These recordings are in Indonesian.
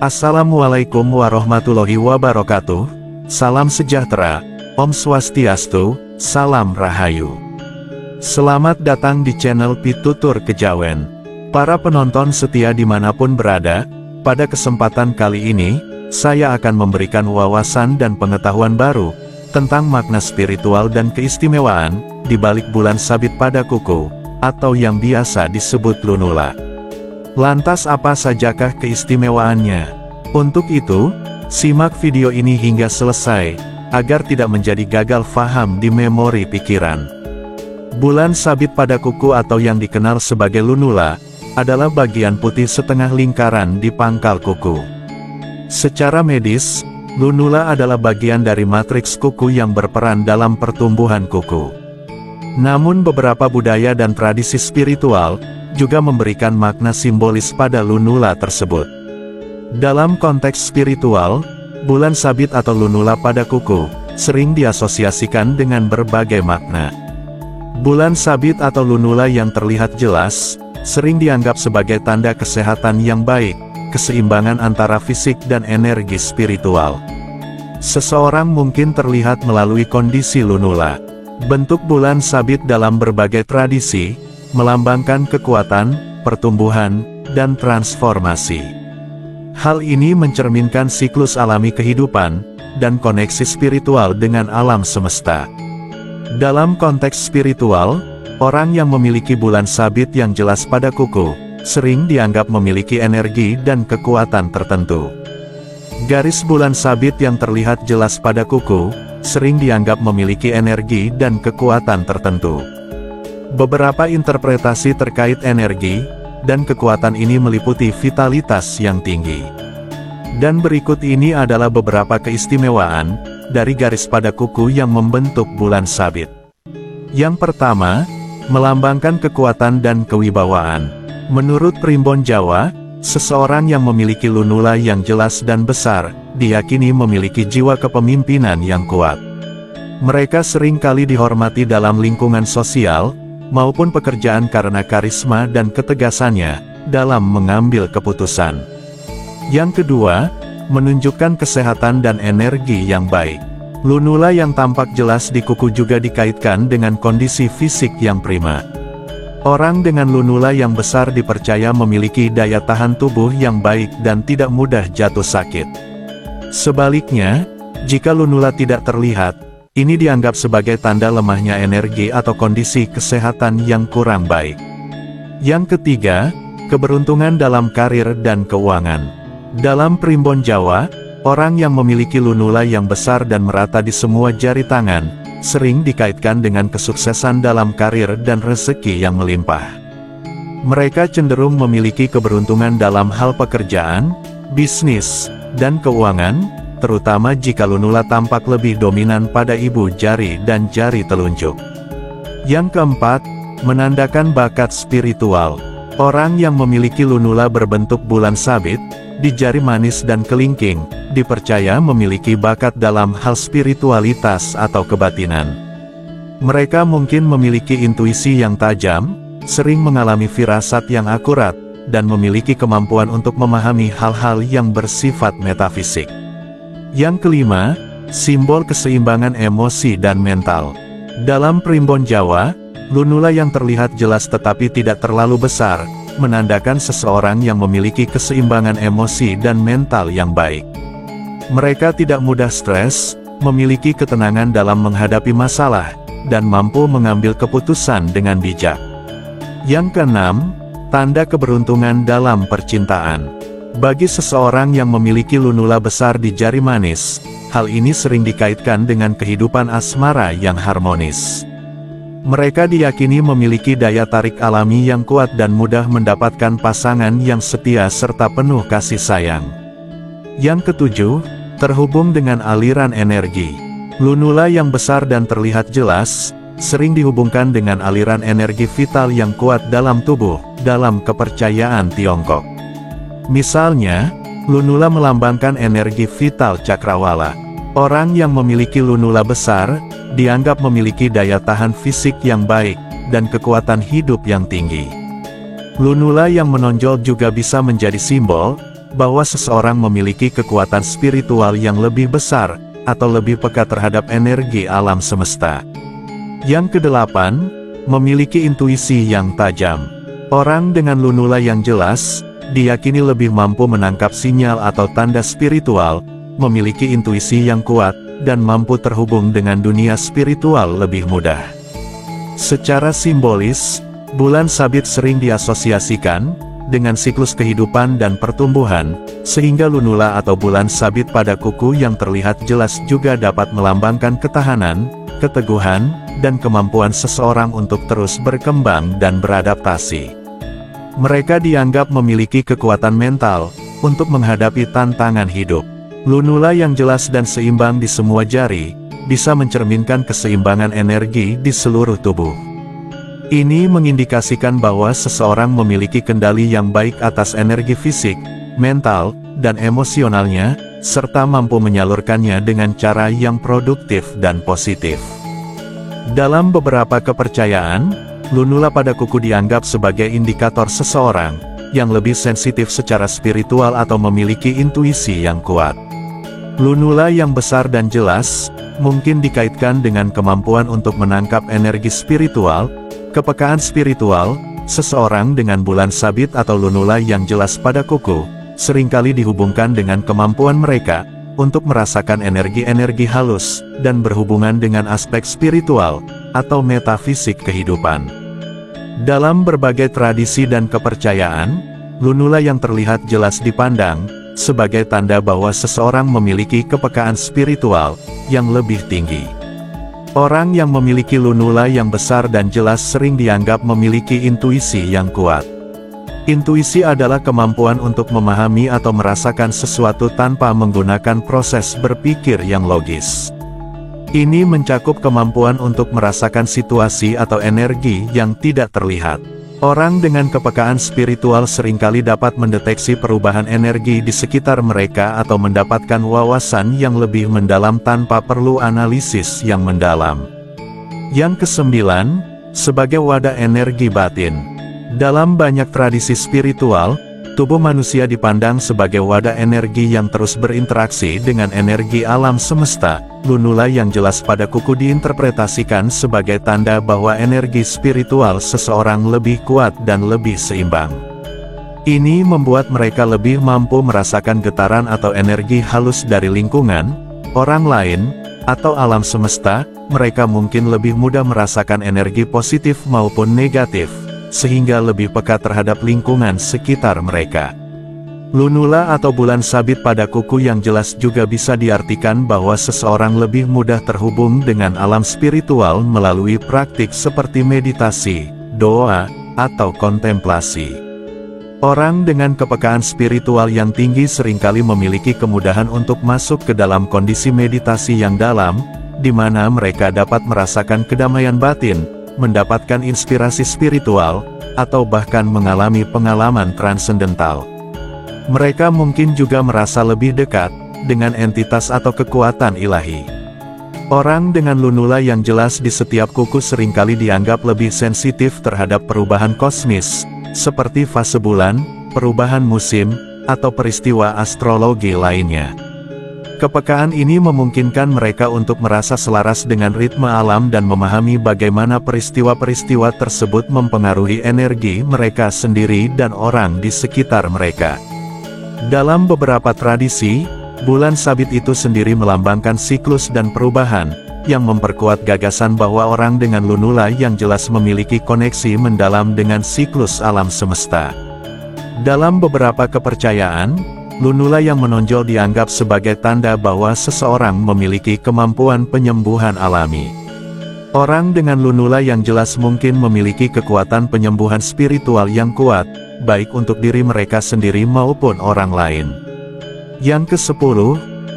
Assalamualaikum warahmatullahi wabarakatuh. Salam sejahtera, Om Swastiastu, Salam Rahayu. Selamat datang di channel Pitutur Kejawen. Para penonton setia dimanapun berada, pada kesempatan kali ini, saya akan memberikan wawasan dan pengetahuan baru tentang makna spiritual dan keistimewaan di balik bulan sabit pada kuku, atau yang biasa disebut lunula. Lantas apa sajakah keistimewaannya? Untuk itu, simak video ini hingga selesai, agar tidak menjadi gagal faham di memori pikiran. Bulan sabit pada kuku atau yang dikenal sebagai lunula, adalah bagian putih setengah lingkaran di pangkal kuku. Secara medis, lunula adalah bagian dari matriks kuku yang berperan dalam pertumbuhan kuku. Namun beberapa budaya dan tradisi spiritual juga memberikan makna simbolis pada lunula tersebut. Dalam konteks spiritual, bulan sabit atau lunula pada kuku sering diasosiasikan dengan berbagai makna. Bulan sabit atau lunula yang terlihat jelas sering dianggap sebagai tanda kesehatan yang baik, keseimbangan antara fisik dan energi spiritual. Seseorang mungkin terlihat melalui kondisi lunula. Bentuk bulan sabit dalam berbagai tradisi melambangkan kekuatan, pertumbuhan, dan transformasi. Hal ini mencerminkan siklus alami kehidupan, dan koneksi spiritual dengan alam semesta. Dalam konteks spiritual, orang yang memiliki bulan sabit yang jelas pada kuku, sering dianggap memiliki energi dan kekuatan tertentu. Garis bulan sabit yang terlihat jelas pada kuku, sering dianggap memiliki energi dan kekuatan tertentu. Beberapa interpretasi terkait energi dan kekuatan ini meliputi vitalitas yang tinggi. Dan berikut ini adalah beberapa keistimewaan dari garis pada kuku yang membentuk bulan sabit. Yang pertama, melambangkan kekuatan dan kewibawaan. Menurut primbon Jawa, seseorang yang memiliki lunula yang jelas dan besar, diyakini memiliki jiwa kepemimpinan yang kuat. Mereka sering kali dihormati dalam lingkungan sosial maupun pekerjaan karena karisma dan ketegasannya dalam mengambil keputusan. Yang kedua, menunjukkan kesehatan dan energi yang baik. Lunula yang tampak jelas di kuku juga dikaitkan dengan kondisi fisik yang prima. Orang dengan lunula yang besar dipercaya memiliki daya tahan tubuh yang baik dan tidak mudah jatuh sakit. Sebaliknya, jika lunula tidak terlihat, ini dianggap sebagai tanda lemahnya energi atau kondisi kesehatan yang kurang baik. Yang ketiga, keberuntungan dalam karir dan keuangan. Dalam primbon Jawa, orang yang memiliki lunula yang besar dan merata di semua jari tangan, sering dikaitkan dengan kesuksesan dalam karir dan rezeki yang melimpah. Mereka cenderung memiliki keberuntungan dalam hal pekerjaan, bisnis, dan keuangan, terutama jika lunula tampak lebih dominan pada ibu jari dan jari telunjuk. Yang keempat, menandakan bakat spiritual. Orang yang memiliki lunula berbentuk bulan sabit, di jari manis dan kelingking, dipercaya memiliki bakat dalam hal spiritualitas atau kebatinan. Mereka mungkin memiliki intuisi yang tajam, sering mengalami firasat yang akurat, dan memiliki kemampuan untuk memahami hal-hal yang bersifat metafisik. Yang kelima, simbol keseimbangan emosi dan mental. Dalam primbon Jawa, lunula yang terlihat jelas tetapi tidak terlalu besar, menandakan seseorang yang memiliki keseimbangan emosi dan mental yang baik. Mereka tidak mudah stres, memiliki ketenangan dalam menghadapi masalah, dan mampu mengambil keputusan dengan bijak. Yang keenam, tanda keberuntungan dalam percintaan. Bagi seseorang yang memiliki lunula besar di jari manis, hal ini sering dikaitkan dengan kehidupan asmara yang harmonis. Mereka diyakini memiliki daya tarik alami yang kuat dan mudah mendapatkan pasangan yang setia serta penuh kasih sayang. Yang ketujuh, terhubung dengan aliran energi. Lunula yang besar dan terlihat jelas, sering dihubungkan dengan aliran energi vital yang kuat dalam tubuh, dalam kepercayaan Tiongkok. Misalnya, lunula melambangkan energi vital cakrawala. Orang yang memiliki lunula besar, dianggap memiliki daya tahan fisik yang baik, dan kekuatan hidup yang tinggi. Lunula yang menonjol juga bisa menjadi simbol bahwa seseorang memiliki kekuatan spiritual yang lebih besar, atau lebih peka terhadap energi alam semesta. Yang kedelapan, memiliki intuisi yang tajam. Orang dengan lunula yang jelas, diyakini lebih mampu menangkap sinyal atau tanda spiritual, memiliki intuisi yang kuat, dan mampu terhubung dengan dunia spiritual lebih mudah. Secara simbolis, bulan sabit sering diasosiasikan dengan siklus kehidupan dan pertumbuhan, sehingga lunula atau bulan sabit pada kuku yang terlihat jelas juga dapat melambangkan ketahanan, keteguhan, dan kemampuan seseorang untuk terus berkembang dan beradaptasi. Mereka dianggap memiliki kekuatan mental untuk menghadapi tantangan hidup. Lunula yang jelas dan seimbang di semua jari bisa mencerminkan keseimbangan energi di seluruh tubuh. Ini mengindikasikan bahwa seseorang memiliki kendali yang baik atas energi fisik, mental, dan emosionalnya, serta mampu menyalurkannya dengan cara yang produktif dan positif. Dalam beberapa kepercayaan, lunula pada kuku dianggap sebagai indikator seseorang yang lebih sensitif secara spiritual atau memiliki intuisi yang kuat. Lunula yang besar dan jelas mungkin dikaitkan dengan kemampuan untuk menangkap energi spiritual, kepekaan spiritual. Seseorang dengan bulan sabit atau lunula yang jelas pada kuku seringkali dihubungkan dengan kemampuan mereka untuk merasakan energi-energi halus dan berhubungan dengan aspek spiritual atau metafisik kehidupan. Dalam berbagai tradisi dan kepercayaan, lunula yang terlihat jelas dipandang sebagai tanda bahwa seseorang memiliki kepekaan spiritual yang lebih tinggi. Orang yang memiliki lunula yang besar dan jelas sering dianggap memiliki intuisi yang kuat. Intuisi adalah kemampuan untuk memahami atau merasakan sesuatu tanpa menggunakan proses berpikir yang logis. Ini mencakup kemampuan untuk merasakan situasi atau energi yang tidak terlihat. Orang dengan kepekaan spiritual seringkali dapat mendeteksi perubahan energi di sekitar mereka atau mendapatkan wawasan yang lebih mendalam tanpa perlu analisis yang mendalam. Yang kesembilan, sebagai wadah energi batin. Dalam banyak tradisi spiritual, tubuh manusia dipandang sebagai wadah energi yang terus berinteraksi dengan energi alam semesta. Lunula yang jelas pada kuku diinterpretasikan sebagai tanda bahwa energi spiritual seseorang lebih kuat dan lebih seimbang. Ini membuat mereka lebih mampu merasakan getaran atau energi halus dari lingkungan, orang lain, atau alam semesta. Mereka mungkin lebih mudah merasakan energi positif maupun negatif, sehingga lebih peka terhadap lingkungan sekitar mereka. Lunula atau bulan sabit pada kuku yang jelas juga bisa diartikan bahwa seseorang lebih mudah terhubung dengan alam spiritual melalui praktik seperti meditasi, doa, atau kontemplasi. Orang dengan kepekaan spiritual yang tinggi seringkali memiliki kemudahan untuk masuk ke dalam kondisi meditasi yang dalam, di mana mereka dapat merasakan kedamaian batin, mendapatkan inspirasi spiritual, atau bahkan mengalami pengalaman transendental. Mereka mungkin juga merasa lebih dekat dengan entitas atau kekuatan ilahi. Orang dengan lunula yang jelas di setiap kuku seringkali dianggap lebih sensitif terhadap perubahan kosmis, seperti fase bulan, perubahan musim, atau peristiwa astrologi lainnya. Kepekaan ini memungkinkan mereka untuk merasa selaras dengan ritme alam dan memahami bagaimana peristiwa-peristiwa tersebut mempengaruhi energi mereka sendiri dan orang di sekitar mereka. Dalam beberapa tradisi, bulan sabit itu sendiri melambangkan siklus dan perubahan, yang memperkuat gagasan bahwa orang dengan lunula yang jelas memiliki koneksi mendalam dengan siklus alam semesta. Dalam beberapa kepercayaan, lunula yang menonjol dianggap sebagai tanda bahwa seseorang memiliki kemampuan penyembuhan alami. Orang dengan lunula yang jelas mungkin memiliki kekuatan penyembuhan spiritual yang kuat, baik untuk diri mereka sendiri maupun orang lain. Yang ke-10,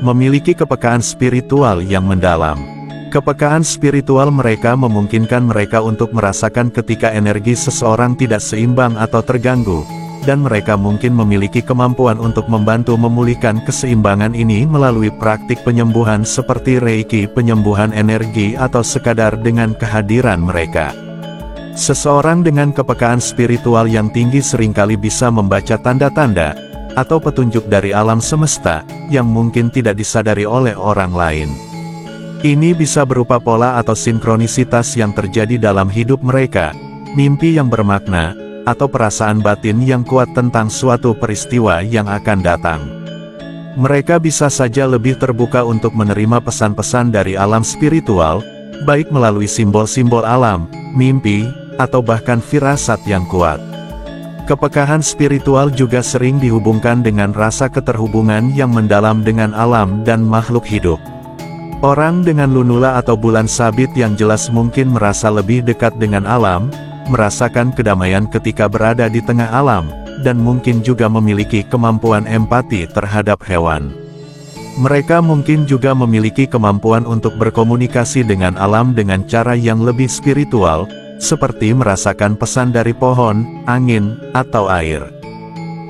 memiliki kepekaan spiritual yang mendalam. Kepekaan spiritual mereka memungkinkan mereka untuk merasakan ketika energi seseorang tidak seimbang atau terganggu, dan mereka mungkin memiliki kemampuan untuk membantu memulihkan keseimbangan ini melalui praktik penyembuhan seperti Reiki, penyembuhan energi, atau sekadar dengan kehadiran mereka. Seseorang dengan kepekaan spiritual yang tinggi seringkali bisa membaca tanda-tanda, atau petunjuk dari alam semesta, yang mungkin tidak disadari oleh orang lain. Ini bisa berupa pola atau sinkronisitas yang terjadi dalam hidup mereka, mimpi yang bermakna, atau perasaan batin yang kuat tentang suatu peristiwa yang akan datang. Mereka bisa saja lebih terbuka untuk menerima pesan-pesan dari alam spiritual, baik melalui simbol-simbol alam, mimpi, atau bahkan firasat yang kuat. Kepekaan spiritual juga sering dihubungkan dengan rasa keterhubungan yang mendalam dengan alam dan makhluk hidup. Orang dengan lunula atau bulan sabit yang jelas mungkin merasa lebih dekat dengan alam, merasakan kedamaian ketika berada di tengah alam, dan mungkin juga memiliki kemampuan empati terhadap hewan. Mereka mungkin juga memiliki kemampuan untuk berkomunikasi dengan alam dengan cara yang lebih spiritual, seperti merasakan pesan dari pohon, angin, atau air.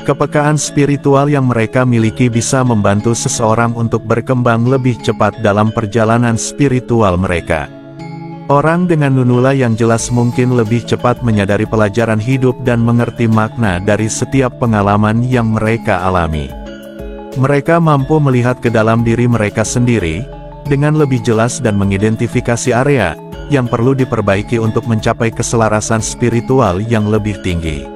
Kepekaan spiritual yang mereka miliki bisa membantu seseorang untuk berkembang lebih cepat dalam perjalanan spiritual mereka. Orang dengan lunula yang jelas mungkin lebih cepat menyadari pelajaran hidup dan mengerti makna dari setiap pengalaman yang mereka alami. Mereka mampu melihat ke dalam diri mereka sendiri, dengan lebih jelas dan mengidentifikasi area yang perlu diperbaiki untuk mencapai keselarasan spiritual yang lebih tinggi.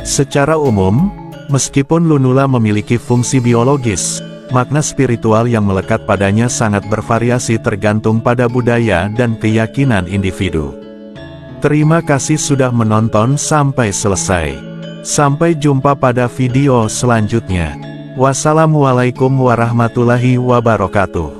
Secara umum, meskipun lunula memiliki fungsi biologis, makna spiritual yang melekat padanya sangat bervariasi tergantung pada budaya dan keyakinan individu. Terima kasih sudah menonton sampai selesai. Sampai jumpa pada video selanjutnya. Wassalamualaikum warahmatullahi wabarakatuh.